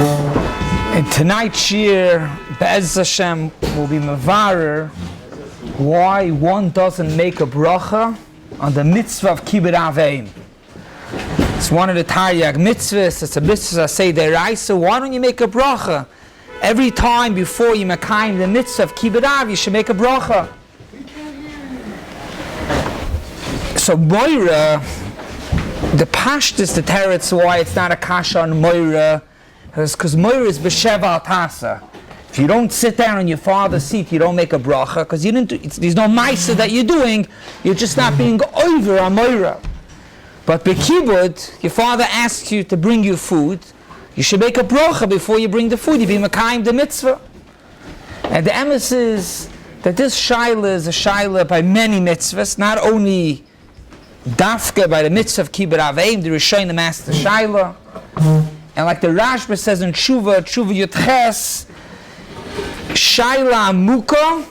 In tonight's Shiur, Be'ez Hashem, will be mevarer why one doesn't make a bracha on the mitzvah of KIBUD EIM. It's one of the Taryag mitzvahs. It's a mitzvah say deraisa. Why don't you make a bracha every time before you mekayim the mitzvah of KIBUD EIM? You should make a bracha. So Moira, the pashtus, the teretz why it's not a kasha on Moira, because Moira is b'sheva al tasa. If you don't sit down on your father's seat, you don't make a bracha, because you didn't. There's no ma'isa that you're doing. You're just not being over on Moira. But b'kibud, your father asks you to bring you food. You should make a bracha before you bring the food. You be mekayim the mitzvah. And the emes is that this shaila is a shaila by many mitzvahs, not only dafka by the mitzvah of KIBUD EIM, the Rishonim the master shaila. And like the Rashba says in Tshuva Yutches, Shaila Amuka,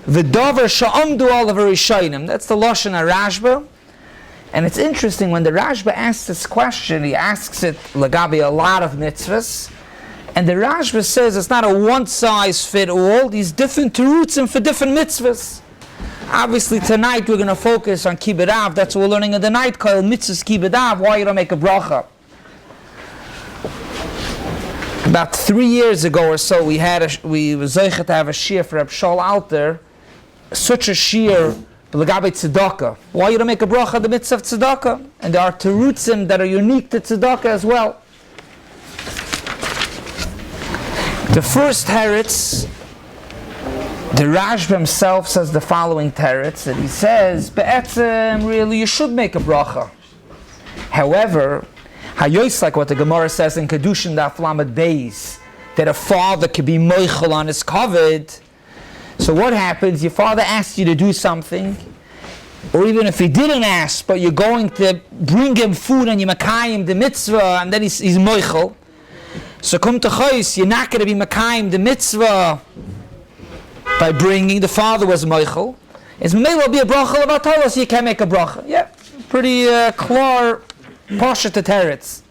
V'dover Sha'amdu Olav Rishonim. That's the Lashon Rashba. And it's interesting, when the Rashba asks this question, he asks it lagabi a lot of mitzvahs. And the Rashba says it's not a one-size-fit-all, these different terutzim for different mitzvahs. Obviously tonight we're going to focus on KIBUD EIM. That's what we're learning in the night, called mitzvahs KIBUD EIM, why you don't make a bracha. About 3 years ago or so, we were zeicha to have a shiur for Reb Shaul Alter, such a shiur, l'gabe tzedakah. Why you don't make a bracha the mitzvah of tzedakah? And there are terutzim that are unique to tzedakah as well. The first teretz, the Rashba himself says the following teretz, that he says, be'etzem, really, you should make a bracha. However, Hayois, like what the Gemara says in Kedushin Daf Lamed Bais, that a father could be moichel on his kavod. So what happens? Your father asks you to do something, or even if he didn't ask, but you're going to bring him food and you mekayim the mitzvah, and then he's moichel. So come to Chos, you're not going to be mekayim the mitzvah by bringing. The father was moichel. It's may well be a bracha about Torah, so you can't make a bracha. Yeah, pretty clear. Pasha to teretz.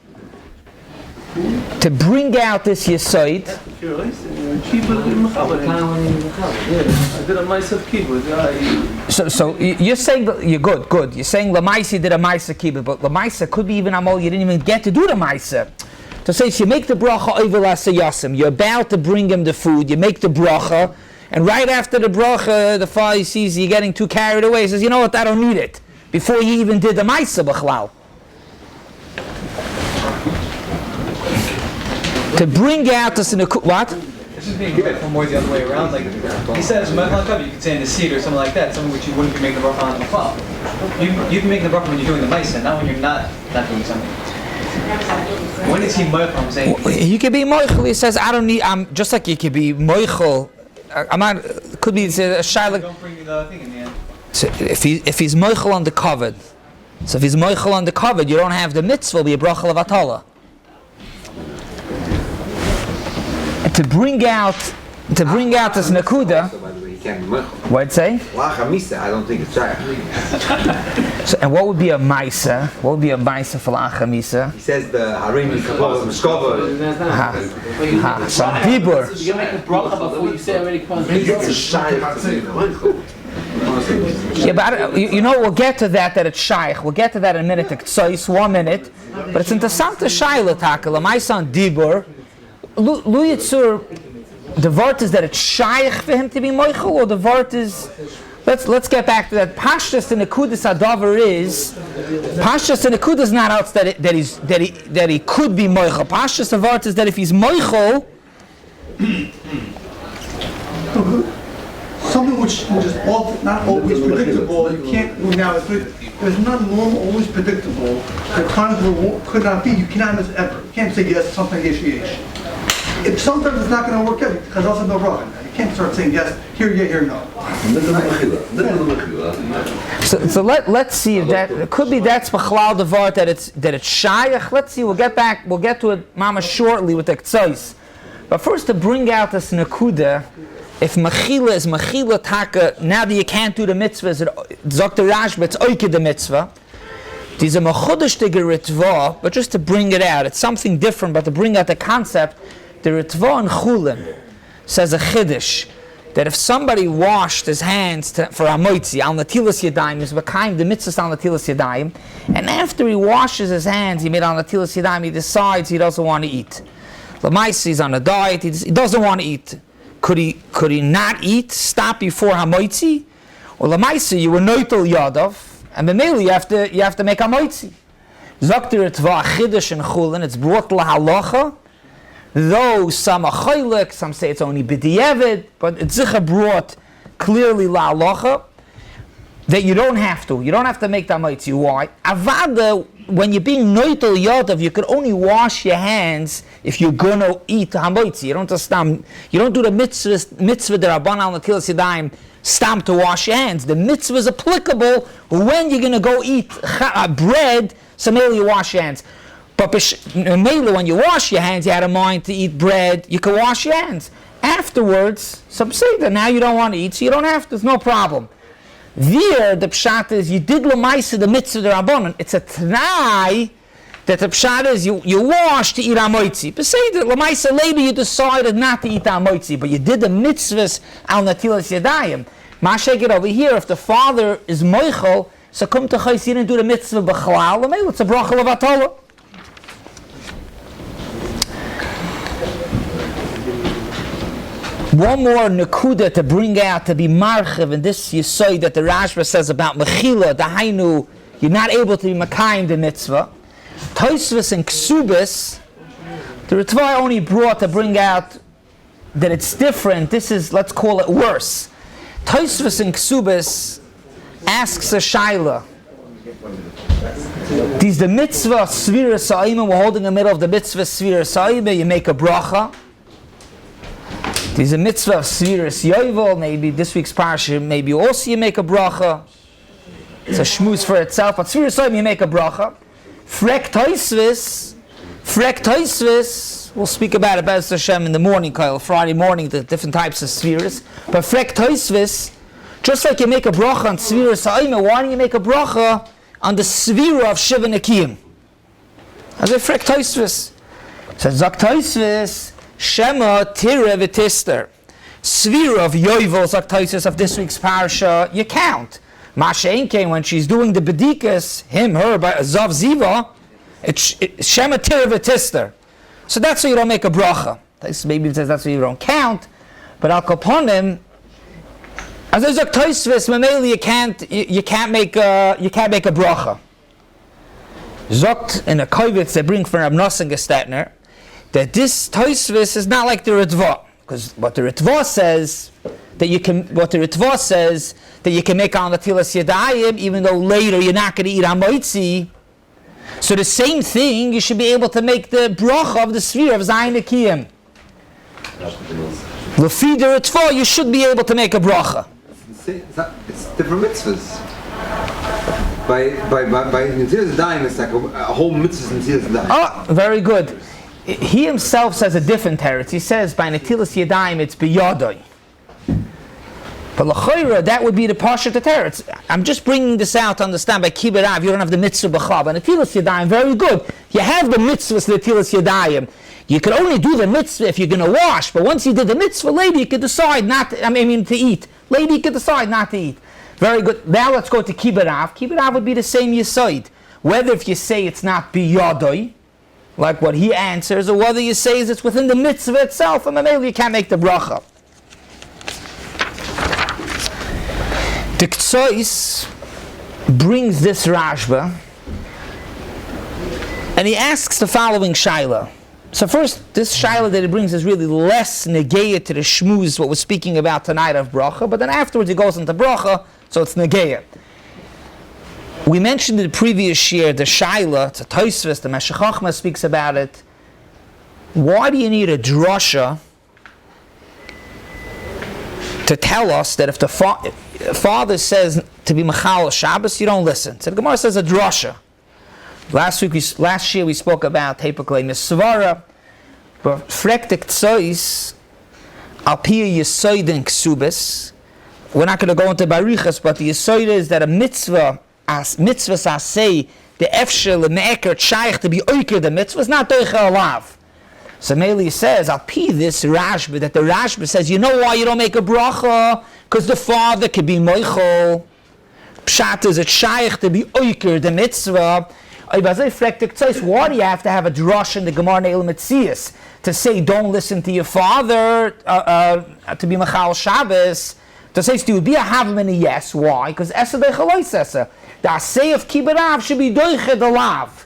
To bring out this yisoid. So you're saying that you're good. You're saying Lamaisa did a Maisa Kibud, but Lamaisa could be even Amol, you didn't even get to do the Maisa. So say if you make the bracha over Lasayasim, you're about to bring him the food, you make the bracha, and right after the bracha, the father sees you getting too carried away, he says, you know what, I don't need it. Before you even did the Maisa B'chlal. To bring out this in a what? It's just being given more the other way around. Like he says, you could say in the seed or something like that, something which you wouldn't be making the bracha on the fall. You can make the bracha when you're doing the ma'aseh, not when you're not doing something. When is he moichel? I'm saying you could be moichel. He says, I don't need. I'm just like you could be moichel. I'm not. Could be a shaila. Don't bring the thing in the end. So if he's moichel on the kavod, so if he's moichel on the kavod, you don't have the mitzvah. Be a bracha of atala. To bring out this nakuda. What'd say? I don't think it's shaykh. So, and what would be a maisa? What would be a maisa for lacha misa? He says the harim is kapol mishkova. Some dibur. You make a bracha before you say already. It's a shaykh. Yeah, but you know, we'll get to that it's shaykh. We'll get to that in a minute. So it's 1 minute, but it's interessant to shaila tackle. My son dibur. Lu Yitzur, the word is that it's shaykh for him to be moichel, or the word is, let's get back to that. Pashtus in the Kudus Adavar is, Pashtus in the Kudus is not else that he could be moichel. Pashtus the word is that if he's moichel, something which is not always predictable, you can't move now. It's not normal, always predictable. There are times where it could not be. You cannot miss ever. You can't say yes, something yesh. If sometimes it's not going to work out, because also no bracha. You can't start saying yes, here, yeah, here, no. So let's see if that it could be that's b'chlal devar that it's shaykh. Let's see. We'll get to it, mama, shortly with the ktsois. But first, to bring out this nakuda, if mechila is mechila taka, now that you can't do the mitzvah, Dr. Rashba, it's oike the mitzvah. These are mechudesh ritva, but just to bring it out, it's something different. But to bring out the concept, The Ritva in Chulin says a chiddush that if somebody washed his hands for Hamoitzi, al natilas yadayim, is b'kaim the mitzvah al natilas yadayim, and after he washes his hands, he made al natilas yadayim, he decides he doesn't want to eat. L'maisi, he's on a diet, he doesn't want to eat. Could he not eat, stop before Hamoitzi? Or l'maisi, you were noitel yadav, and b'meli you have to make Hamoitzi. Zokter Ritva chiddush in Chulin, it's brought lahalacha. Though some are chaylik, some say it's only b'di'evid, but it's brought clearly la'alacha that you don't have to. You don't have to make that mitzvah. Why? Avada, when you're being noitel yadav, you could only wash your hands if you're gonna eat hamoitzi. You don't do the mitzvah derabanan al natilas yadayim stam to wash your hands. The mitzvah is applicable when you're gonna go eat bread. So maybe you wash your hands. But mainly when you wash your hands, you had a mind to eat bread, you can wash your hands. Afterwards, some say that now you don't want to eat, so you don't have to, there's no problem. There, the pshat is, you did l'maisa the mitzvah the rabbanon. It's a t'nai that the pshat is, you wash to eat amoitzi. But say that l'maisa later you decided not to eat amoitzi, but you did the mitzvahs al natilas yadayim. Mashake over here, if the father is moichel, so come to chayis, you didn't do the mitzvah b'chalal, it's a brochel of atolah. One more nekuda to bring out, to be marchiv, and this you say that the Rashba says about mechila, the hainu, you're not able to be makayim the mitzvah. Tosfos and ksubis, the Ritva only brought to bring out that it's different. This is, let's call it worse. Tosfos and ksubis asks a shaila. These the mitzvah svira sa'ima, we're holding in the middle of the mitzvah svira sa'ima, you make a bracha. There's a mitzvah of Sviras Yovel, maybe this week's parsha, maybe also you make a bracha. It's a shmuz for itself, but Sviras Yovel you make a bracha. Frek Toisvis, we'll speak about it, Bais Hashem, in the morning, Kollel, Friday morning, the different types of Sviras. But Frek Toisvis, just like you make a bracha on Sviras Ha'ima, why don't you make a bracha on the Svira of Shiva Nekiyim? As a Frek Toisvis. So Zak Toisvis, Shema Tira V'Tister. Svira of Yovel, Zaktaisis of this week's parasha, you count. Masha Enke, when she's doing the Bedikas, him, her, by Zav Ziva, it's Shema Tira V'Tister. So that's why you don't make a bracha. Maybe it says that's why you don't count, but Al Kaponim, as a Zaktaisis, Mameli, you can't make a bracha. Zokt in a Koivitz they bring from Rab Nosson Gestetner, that this Tosfos is not like the Ritva, because what the Ritva says that you can make on the Tilas Yadayim, even though later you're not going to eat Hamoitzi. So the same thing, you should be able to make the bracha of the sphere of Zayin Nekiyim. Lefi the Ritva, you should be able to make a bracha. It's different mitzvahs. By Netilas Yadayim, it's like a whole mitzvah in Netilas Yadayim. Oh, very good. He himself says a different teretz. He says by Netilas Yadayim it's biyadai. But l'chayra, that would be the pasha to teretz. I'm just bringing this out to understand by KIBUD you don't have the mitzvah b'chab. By Netilas Yadayim, very good. You have the mitzvahs Netilas Yadayim. You can only do the mitzvah if you're going to wash. But once you did the mitzvah, later you could decide not to, to eat. Later you could decide not to eat. Very good. Now let's go to KIBUD. KIBUD would be the same yisoid. Whether if you say it's not biyadai, like what he answers, or whether you say it's within the mitzvah itself, and maybe you can't make the bracha. The Ktsois brings this Rashba, and he asks the following shaila. So first, this shaila that he brings is really less negeya to the shmuz, what we're speaking about tonight of bracha, but then afterwards he goes into bracha, so it's negeya. We mentioned in the previous year the shaila, it's a Tosfos, the Meshech Chochmah speaks about it. Why do you need a drasha to tell us that if the father says to be Machal Shabbos, you don't listen? So the Gemara says a drasha. Last year we spoke about Tepaklei Misvara, but Frektik Tzois, Alpia Yesoid and Ksubis. We're not going to go into Barichas, but the Yesoid is that a mitzvah, as mitzvahs say the efshel and me'eker shaykh to be oiker the mitzvah is not doicha alav. So Meli says, I'll pee this Rashba, that the Rashba says, you know why you don't make a bracha? Because the father could be moichel. Pshat is it shaykh to be oiker, the mitzvah. Why do you have to have a drush in the Gemara Neil Metzias to say don't listen to your father to be Machal Shabbos? To say you would be a havim yes. Why? Because Esa Deichalois Esa. The Asay of Kibud should be Doiche the Lav.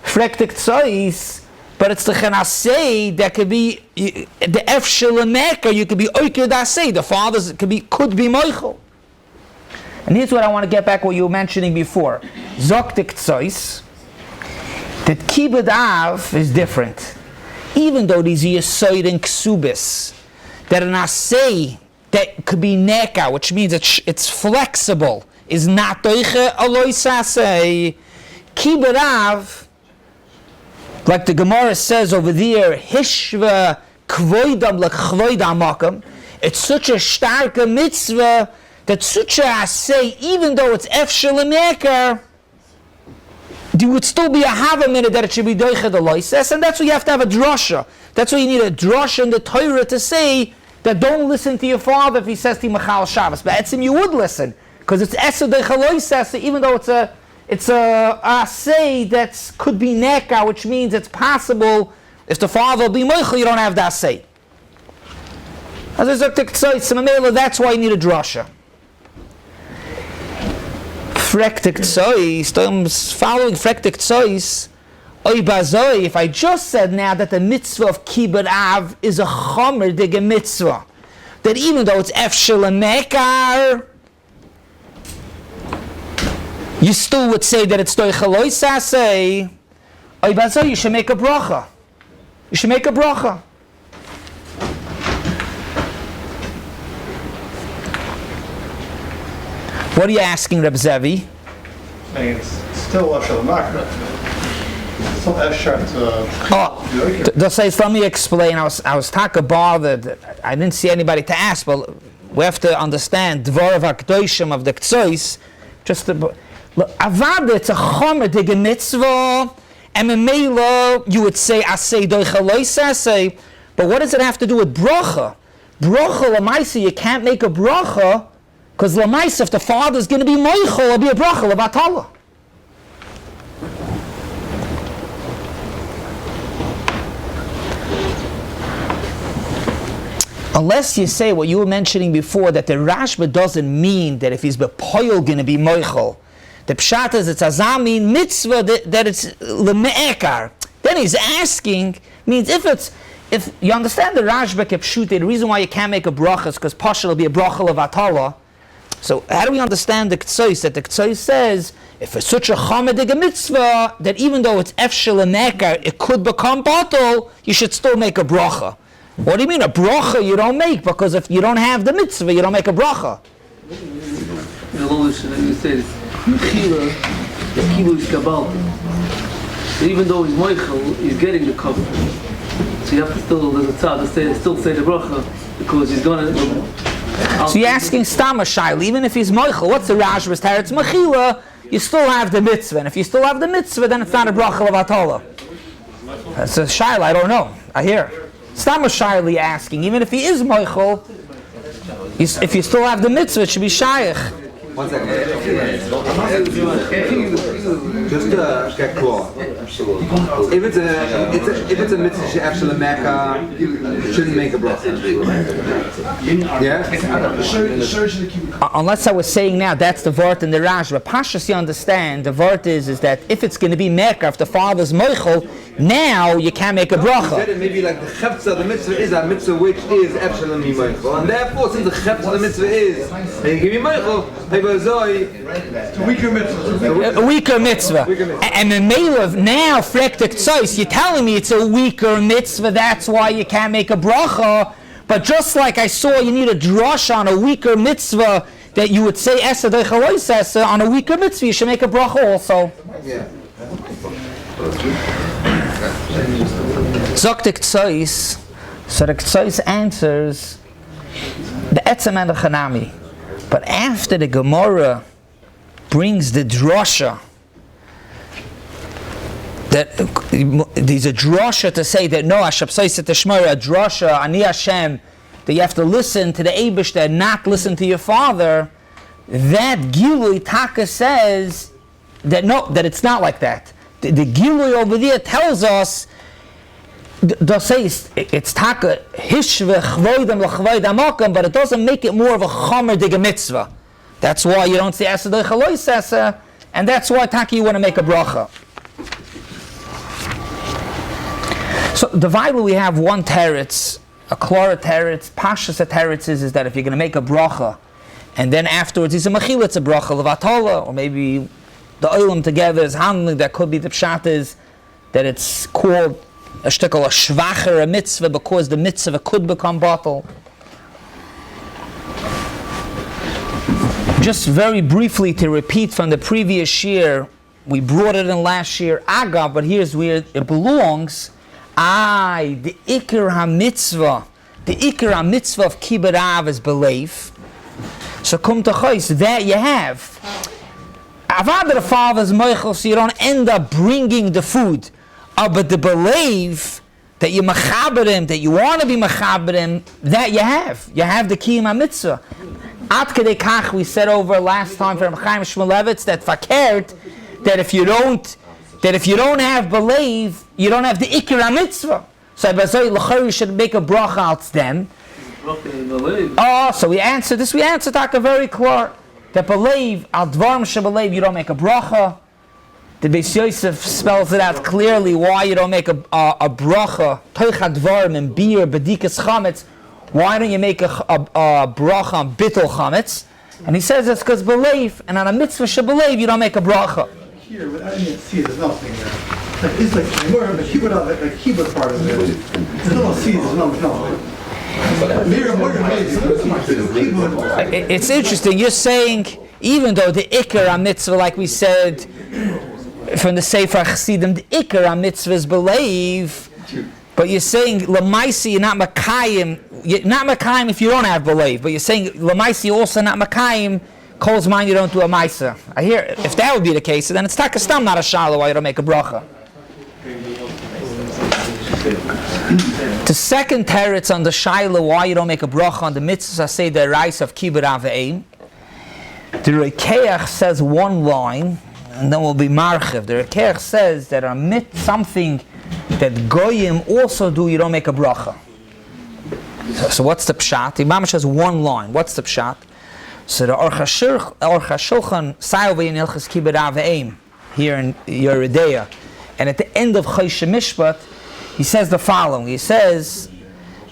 Frektik Tzois. But it's the Chanasei that could be the Efshel Mecca. You could be Oiker Dasei. The fathers could be Moichel. And here's what I want to get back what you were mentioning before. Zoktik Tzois. That Kibud Av is different. Even though these Yesoid and Ksubis, that an Asei that could be Neka, which means it's flexible, is not Doiche Alois Asei. Kibud Av, like the Gemara says over there, Hishva kvoidam lechvoidam makam. It's such a stark mitzvah that such a asay, even though it's efshel meker, there would still be a hava minute that it should be doiche the loises, and that's why you have to have a drasha. That's why you need a drasha in the Torah to say that don't listen to your father if he says to you Machal Shabbos. But etzim you would listen because it's esa doiche loises, even though it's a asay that could be neka, which means it's possible if the father will be moichel, you don't have the asay. As I said, that's why you need a drasha. Frektik tzois, following frektik tzois, oy bazoi, if I just said now that the mitzvah of Kibud Av is a chomer dig mitzvah, that even though it's efshel and mekar, you still would say that it's doichalois asay. Oy bazoi, you should make a bracha. You should make a bracha. What are you asking, Reb Zevi? It's still Ashel Makra. Still Esher to say, let me explain. I was talking bothered. I didn't see anybody to ask, but we have to understand Dvar of HaKdoshim of the Ktsois. Just Avad, it's a chomer dig mitzvah, and Memela, you would say asay doichalois asay. But what does it have to do with bracha? Bracha lamaisa, you can't make a bracha. Because Lamais, if the father is going to be moichel, it'll be a bracha levatala. Unless you say what you were mentioning before, that the Rashba doesn't mean that if he's bepoil going to be moichel. The pshat is it's azamin mitzvah that it's leme'ekar. Then he's asking, means if you understand the Rashba kepshute, the reason why you can't make a bracha is because Pasha will be a bracha levatala. So how do we understand the Ktsois? That the Ktsois says, if it's such a chomedig mitzvah, that even though it's efshel and nekar, it could become bottle, you should still make a bracha. What do you mean a bracha you don't make? Because if you don't have the mitzvah, you don't make a bracha. You say the KIBUD is kabal. So even though he's moichel, he's getting the cover. So you have to still, there's a tzad, still say the bracha, because he's going to... So you're asking Stama Shaila, even if he's moichel, what's the Rashba's teretz mechila? You still have the mitzvah, and if you still have the mitzvah, then it's not a bracha levatala. That's a Shaila, I don't know. I hear. Stama Shaila asking, even if he is moichel, if you still have the mitzvah, it should be shaykh. 1 second. Just to get clear. If it's a mitzvah actually Mecca, you shouldn't make a bracha. Yeah? Unless I was saying now that's the vort in the Rash, but Pashas you understand the vort is that if it's going to be Mecca, if the father's moichel, now you can't make a bracha. Maybe like the chefza, the mitzvah is a mitzvah which is Epsilon Moichel, and therefore since the chefza, the mitzvah is give me Moichel, It's a weaker mitzvah. A weaker mitzvah. And the male of now frektik tzois, you're telling me it's a weaker mitzvah, that's why you can't make a bracha. But just like I saw you need a drush on a weaker mitzvah, that you would say esa deichalois esa on a weaker mitzvah, you should make a bracha also. Yeah. Zoktik tzois, so the tzois answers the etzem and the chanami. But after the Gemara brings the drasha that there's a drasha to say that no, Hashapsaiset Teshmor, a drasha, Ani Hashem, that you have to listen to the Eibush and not listen to your father. That Gilui Taka says that no, that it's not like that. The Gilui over there tells us, they'll say it's Taka Hishve Chvoidam L'Chvoid Amokim, but it doesn't make it more of a Chomer Diga Mitzvah. That's why you don't say Asa D'Chaloi Sasa, and that's why Taka you want to make a bracha. So the Bible, we have one teretz, a Klara teretz, Pashas teretz is that if you're going to make a bracha, and then afterwards it's a mechila, it's a bracha levatola, or maybe the oilam together is handling, that could be the pshat is that it's called a shtickle, a shvacher, a mitzvah, because the mitzvah could become bottle. Just very briefly to repeat from the previous year, we brought it in last year, Agav, but here's where it belongs. The Ikar HaMitzvah, the Ikar HaMitzvah of Kibud Av is belief. So come to Chos, that you have. Avad the father's meichel, so you don't end up bringing the food. But the belief that you mechaber him, that you want to be mechaber him, that you have. You have the Kiyum HaMitzvah. Ad kedei kach, we said over last time from Chaim Shmulevitz, that fakert, that if you don't have belief, you don't have the Ikar HaMitzvah. So you should make a bracha out to them. Oh, so we answered this. We answered Taka very clear. That believe, al dvarim shebelieve, you don't make a bracha. The Beis Yosef spells it out clearly why you don't make a bracha. Toich dvarim and beer, bedikas chametz. Why don't you make a bracha on bittul chametz? And he says it's because believe, and on a mitzvah shebelieve, you don't make a bracha. Here, without any seed, there's nothing there. It's like more of a KIBUD part of it. There's no seed, there's no. It's interesting. You're saying, even though the Ikar HaMitzvah, like we said from the Sefer Chassidim, the Ikar HaMitzvah is believe, but you're saying Lamaisi, you're not Makayim. You're not Makayim if you don't have belief, but you're saying Lamaisi, you're also not Makayim. Calls mine, you don't do a Maisa. I hear, if that would be the case, then it's Takastam, not a Shala, why you don't make a bracha. The second teretz on the Shaila, why you don't make a bracha on the mitzvahs, I say the rice of Kibud Av EIM. The Rekeach says one line, and then we'll be marchiv. The Rekeach says that on something that Goyim also do, you don't make a bracha. So what's the pshat? The Imam says one line. What's the pshat? So the Orcha Shulchan Sayov in HILCHOS Kibud Av EIM here in Yeridea, and at the end of Choshe Mishpat, he says the following. He says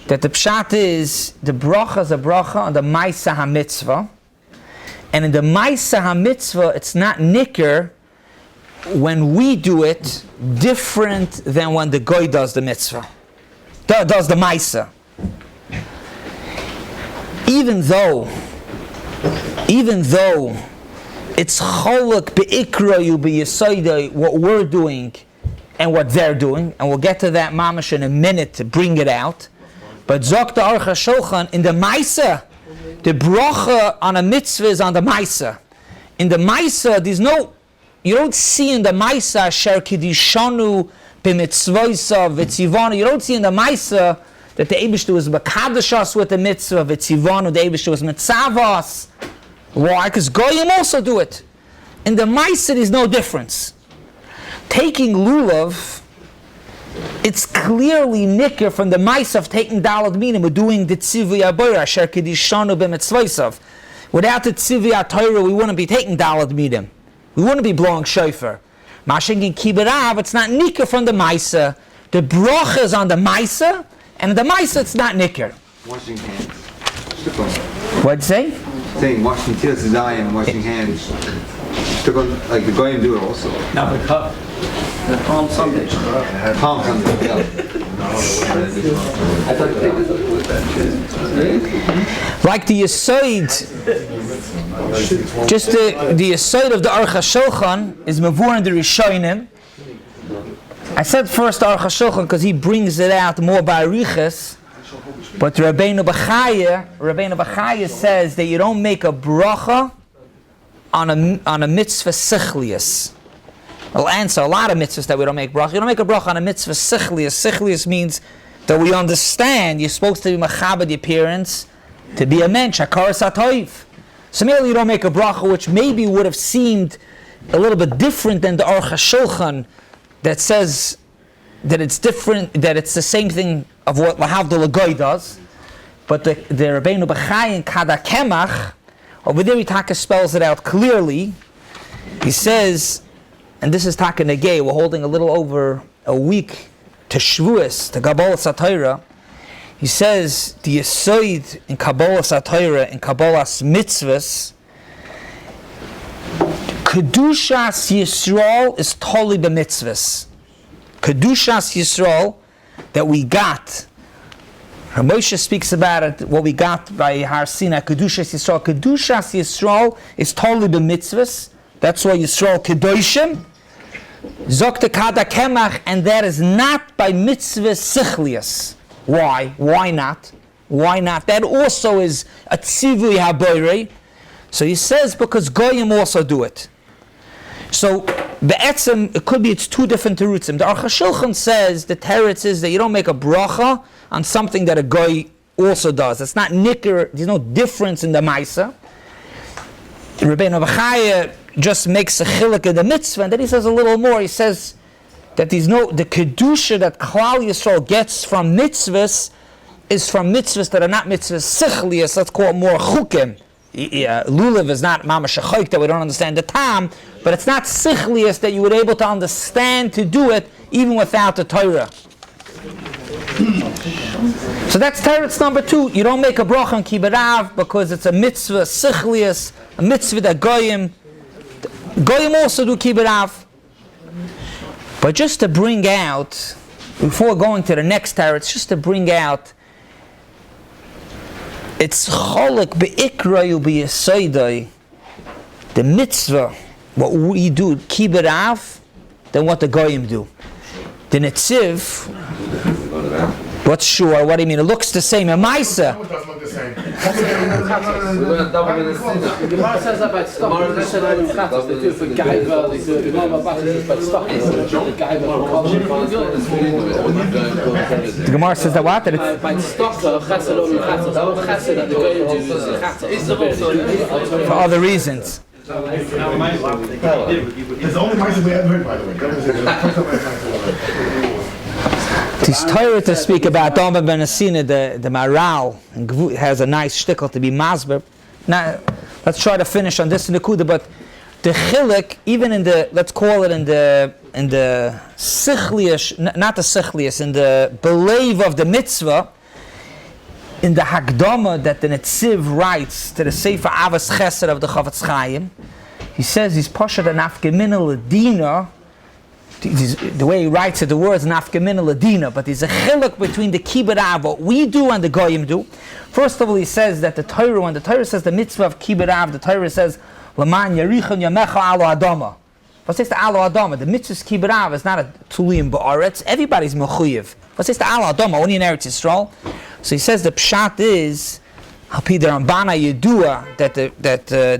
that the pshat is the bracha is a bracha on the Maisa HaMitzvah, and in the Maisa HaMitzvah it's not nicker when we do it different than when the Goy does the mitzvah, does the Maisa. Even though it's cholok be'ikra you be'yisoidai, what we're doing and what they're doing, and we'll get to that mamash in a minute to bring it out. But Zok the Orcha Shulchan, in the Maisa, the bracha on a mitzvah is on the Maisa. In the Maisa, you don't see in the Maisa Sher Kidishanu b'mitzvoisa v'tzivanu. You don't see in the Maisa that the Eibishter was Bakadashas with the mitzvah, v'tzivanu, the Eibishter was mitzavas. Why? Because Goyim also do it. In the Maisa, there's no difference. Taking lulav, it's clearly nicker from the Maisa of taking dalad minim, or doing the tzivui abayra, asher kedishanu b'mitzvoisav. Without the tzivui atayra, we wouldn't be taking dalad minim. We wouldn't be blowing shofar. Mashing in Kibud Av, it's not nicker from the Maisa. The bracha is on the Maisa, and in the Maisa, it's not nicker. Washing hands. What'd you say? Saying washing tears is and washing hands. Like the Goyim do it also. Now the cup. The Palm Sunday. Palm Sunday, yeah. Like the Yesoid, just the Yesoid of the Orcha Shulchan is Mavur in the Rishonim. I said first Orcha Shulchan because he brings it out more by Arichas, but Rabbeinu Bachaya says that you don't make a bracha on a mitzvah sichlius. will answer a lot of mitzvahs that we don't make bracha. You don't make a bracha on a mitzvah sichlius. Sichlius means that we understand you're supposed to be machabed the appearance, to be a mensch, hakaras hatoiv. So merely you don't make a bracha, which maybe would have seemed a little bit different than the Aruch HaShulchan that says that it's different, that it's the same thing of what Lahavdul Goy does. But the Rabbeinu B'chai in Kada Kemach, over there he spells it out clearly. He says, and this is Taka Negei, we're holding a little over a week to Shavuos, to Kabbalah Satira. He says, the Yesoid in Kabbalah Satira, in Kabbalah Mitzvahs, Kedushas Yisrael is totally b'mitzvahs. Kedushas Yisrael that we got. Moshe speaks about it, what we got by Har Sinai, Kedushas Yisrael. Kedushas Yisrael is totally b'mitzvahs. That's why Yisrael Kedoshim. Zokte Kada Kemach, and that is not by mitzvah sichlius. Why? Why not? Why not? That also is a tzivui haboirei. So he says because goyim also do it. So be'etzem, it could be it's two different terutzim. The Aruch HaShulchan says the teretz is that you don't make a bracha on something that a goy also does. It's not nicker. There's no difference in the ma'isa. Rabbeinu B'chai just makes a chiluk in the mitzvah, and then he says a little more. He says that the kedusha that Klal Yisrael gets from mitzvahs is from mitzvahs that are not mitzvahs sichlius. Let's call it more chukim. Lulav is not mamash shachoik that we don't understand the tam, but it's not sichlius that you would able to understand to do it even without the Torah. So that's teretz number 2. You don't make a bracha on kibud because it's a mitzvah sichlius, a mitzvah that goyim also do kibud. But just to bring out, before going to the next teretz, just to bring out, it's cholek be'ikrayu be'yesoidai, the mitzvah, what we do, kibud av, than what the goyim do. The netziv, what's sure? What do you mean? It looks the same. A ma'isa. It doesn't look the same. The Gemara says about stock. They said that in Chatas they do it for Gaiva. They do it in Mama Bashes, but stock is The Gemara says that what? That it's by stock, Chesed or Chatas. All Chesed that the Goyim do is Chatas. for other reasons. It's the only mice we ever heard, by the way. It's Torah to speak about Doma ben Asina, the Maral, and has a nice shtickle to be masber. Now, let's try to finish on this nekuda, but the chilek, even in the, let's call it in the sichlius, not the sichlius, in the belief of the mitzvah, in the Hakdama that the Netziv writes to the Sefer Avos Chesed of the Chavetz Chaim, he says he's Pasha the Nafkamina Ladina. The way he writes it, the words Nafkamina Ladina, but there's a chiluk between the Kibud Av, what we do and the Goyim do. First of all, he says that the Torah, when the Torah says the mitzvah of Kibud Av, the Torah says Laman Yarichon Yamecha Alo Adama. What says the Alo Adama? The mitzvah's Kibud Av is not a Tuliyim Ba'aretz. Everybody's Mechuyev. What says the Alo Adama? Only in Eretz Yisrael. So he says the pshat is Hapi the Rambana Yedua that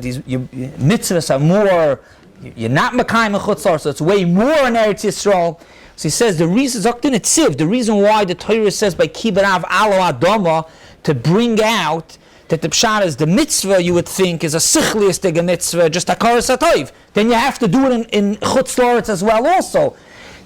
these mitzvahs are more. You're not Mekayim Chutzar, so it's way more in Eretz Yisrael. So he says the reason the reason why the Torah says by Kibud Av Alo Adama to bring out that the pshat is the mitzvah you would think is a sichlius diga mitzvah, just a karas hatoiv. Then you have to do it in Chutzlaretz as well also.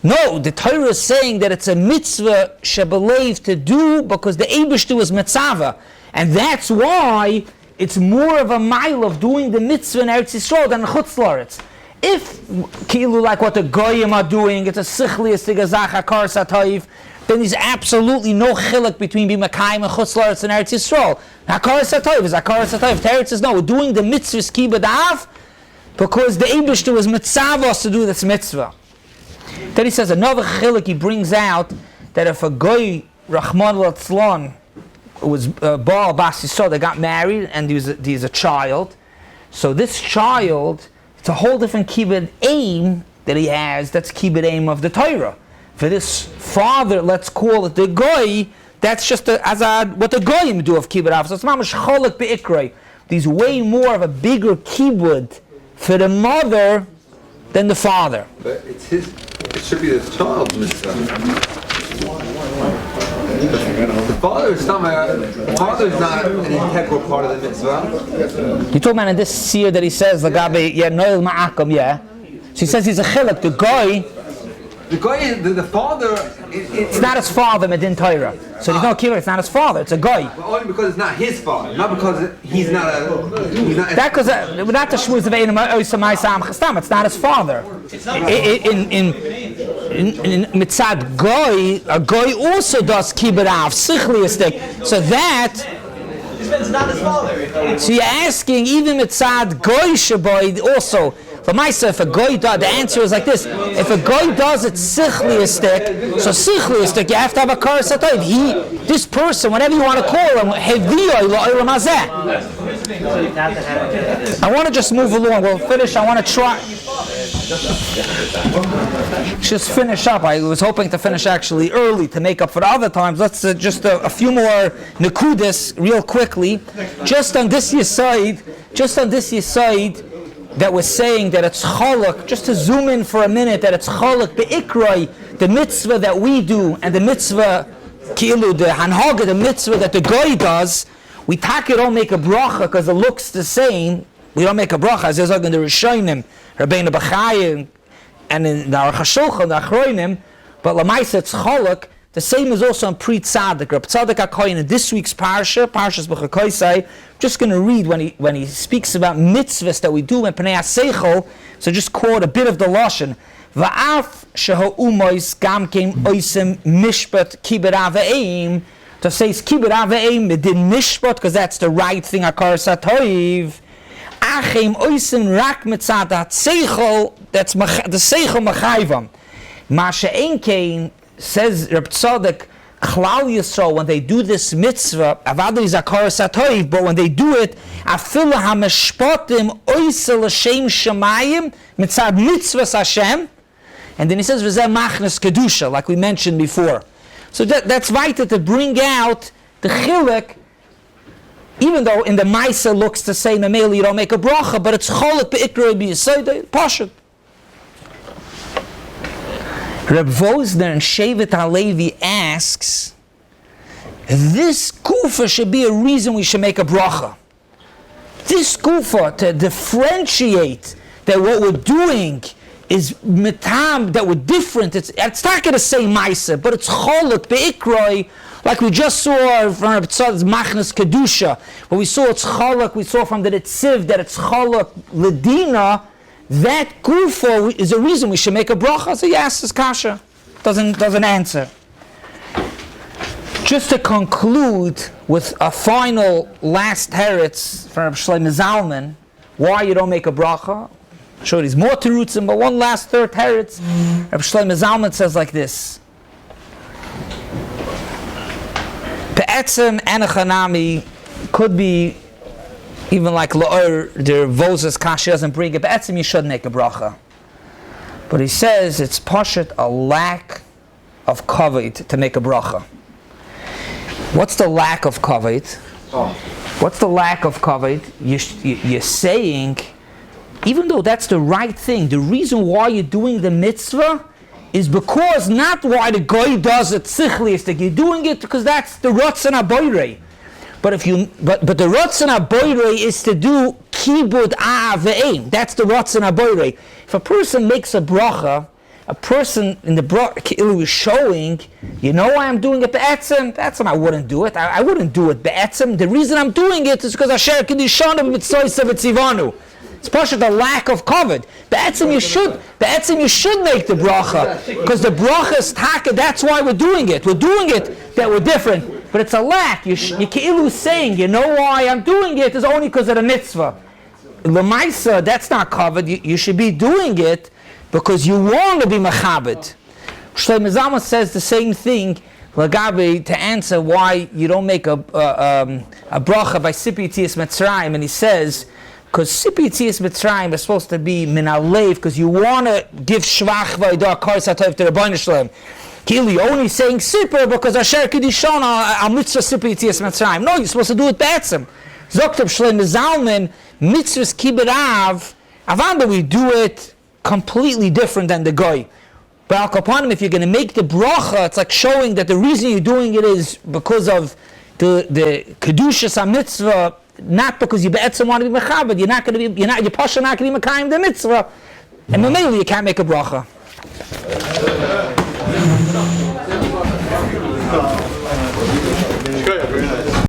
No, the Torah is saying that it's a mitzvah shebelev to do because the Eibishter is mitzvah, and that's why it's more of a mile of doing the mitzvah in Eretz Yisrael than in Chutzlaretz. If kilu like what the goyim are doing, it's a sichlius tigazach hakar satayif, then there's absolutely no chiluk between b'makayim and Chutzlaretz and Eretz Yisrael. Hakar satayif is hakar satayif. Teretz is no, we're doing the mitzvahs kibud av because the Eibishter was mitzvah to do this mitzvah. Then he says another chiluk he brings out that if a goy Rahman Latzlan was Baal Bas Yisrael, they got married and there's a child, so this child, it's a whole different kibud aim that he has. That's kibud aim of the Torah. For this father, let's call it the goy. That's just what the goyim do of kibud av. So it's mamash cholek be'ikrei. There's way more of a bigger kibud for the mother than the father. But it's his. It should be his child's mitzvah. The father is not an integral part of the mitzvah. You talking about in this seer that he says, Lagabe, yeah, noel ma'akom, yeah. So he says he's a chilek. The guy, the father. it's not his father, Medin Torah. So there's no killer. It's not his father. It's a guy. But only because it's not his father, not because he's not a. That because not the shmuz of EIM Oisamaisam Chastam. It's not his father. In mitzad goy, a goy also does kibud av sichliistic. So that. It's not his father. So you're asking even mitzad goy shaboy also. For myself, if a goy does, the answer is like this: if a goy does it sichliistic, so sichliistic, you have to have a karas hatov. This person, whatever you want to call him, heviyoy la'olam hazeh. I want to just move along. We'll finish. I want to try. Just finish up. I was hoping to finish actually early to make up for the other times. Let's just a few more nekudas real quickly. Just on this side, that was saying that it's cholok, just to zoom in for a minute, that it's cholok be'ikroi, the mitzvah that we do, and the mitzvah, kilu, the hanhaga, the mitzvah that the goy does, we don't make a bracha because it looks the same. We don't make a bracha, as there's like in the Rishonim, Rabbi Bachai, and in the Archashulchan, the Achroinim, but Lamaisa, it's cholok. The same is also on Pri Tzadik. Rabbi Tzadik HaKohen in this week's parsha, Parshas B'chakoisai, just going to read when he speaks about mitzvahs that we do in Pnei HaSeichel, so just quote a bit of the Lashon. Va'af sheho umois gam kein oisem mishpat kibud av EIM. To say kibud av EIM medin mishpat, because that's the right thing, HaKaras HaToiv. Achim oisem rak mitzad HaSeichel, that's the Seichel machayvam. Ma she'en kein, says Reb Tzadok, Chlal Yisrael, when they do this mitzvah, Avadu is HaKaras HaToiv, but when they do it, Afilu HaMeshpatim Oisel Hashem Shemayim Mitzad Mitzvahs Hashem, and then he says V'zeh Machnes Kedusha, like we mentioned before. So that's vital to bring out the chilek, even though in the Maisa looks the same, you don't make a bracha, but it's cholek be'ikroi b'yisoidei, pashut. Reb Vosner and Shevet HaLevi asks, this kufa should be a reason we should make a bracha. This kufa, to differentiate that what we're doing is mitam, that we're different. It's not going to say Maisa, but it's cholok be'ikroi, like we just saw from Reb Tzad's Machnes Kedusha, where we saw it's cholok, we saw from the Ritziv that it's cholok ledina. That kufa is a reason we should make a bracha. So he asks his kasha, doesn't answer. Just to conclude with a final last teretz from Reb Shlomo Zalman, why you don't make a bracha. I'm sure there's more terutzim, but one last third teretz. Reb Shlomo Zalman says like this: Pe'etzem enechanami could be even like La'or, the Vos's Kashi doesn't bring it, but Etzim you should make a bracha. But he says it's pashut a lack of kavod to make a bracha. What's the lack of kavod? What's the lack of kavod? You're saying, even though that's the right thing, the reason why you're doing the mitzvah is because not why the guy does it sichliistic. You're doing it because that's the Ratzon HaBoirei. But the Ratzon HaBoirei is to do KIBUD EIM. That's the Ratzon HaBoirei. If a person makes a bracha, a person in the bracha is showing, you know why I'm doing it be'etzem? I wouldn't do it. I wouldn't do it be'etzem. The reason I'm doing it is because Asher Kedishanu b'mitzoyse v'tzivanu. It's partially the lack of kavod. Be'etzem you should make the bracha, because the bracha is taka. That's why we're doing it. We're doing it that we're different. But it's a lack. You ki'ilu saying, you know why I'm doing it is only because of the mitzvah. L'maisa, that's not covered. You should be doing it because you want to be machabed. Shlomo Zalman says the same thing, Lagabi, to answer why you don't make a bracha by Sipi Tzias Mitzrayim, and he says, because Sipi Tzias Mitzrayim is supposed to be min alev, because you want to give shvach v'aydah kares hatov to the Rabbi Shalom. Kili only saying Sipur because Asher Kedishana al mitzvah Sipi Tzias Mitzrayim. No, you're supposed to do it be'etzem. Zokt Shlomo Zalman, mitzvahs kibud av, avanda we do it completely different than the goy. But al kapanim, if you're going to make the bracha, it's like showing that the reason you're doing it is because of the kedushas mitzvah, not because you be'etzem want to be mechabed. You're not going to be, your pasha not going to be mekayim the mitzvah, and mainly you can't make a bracha.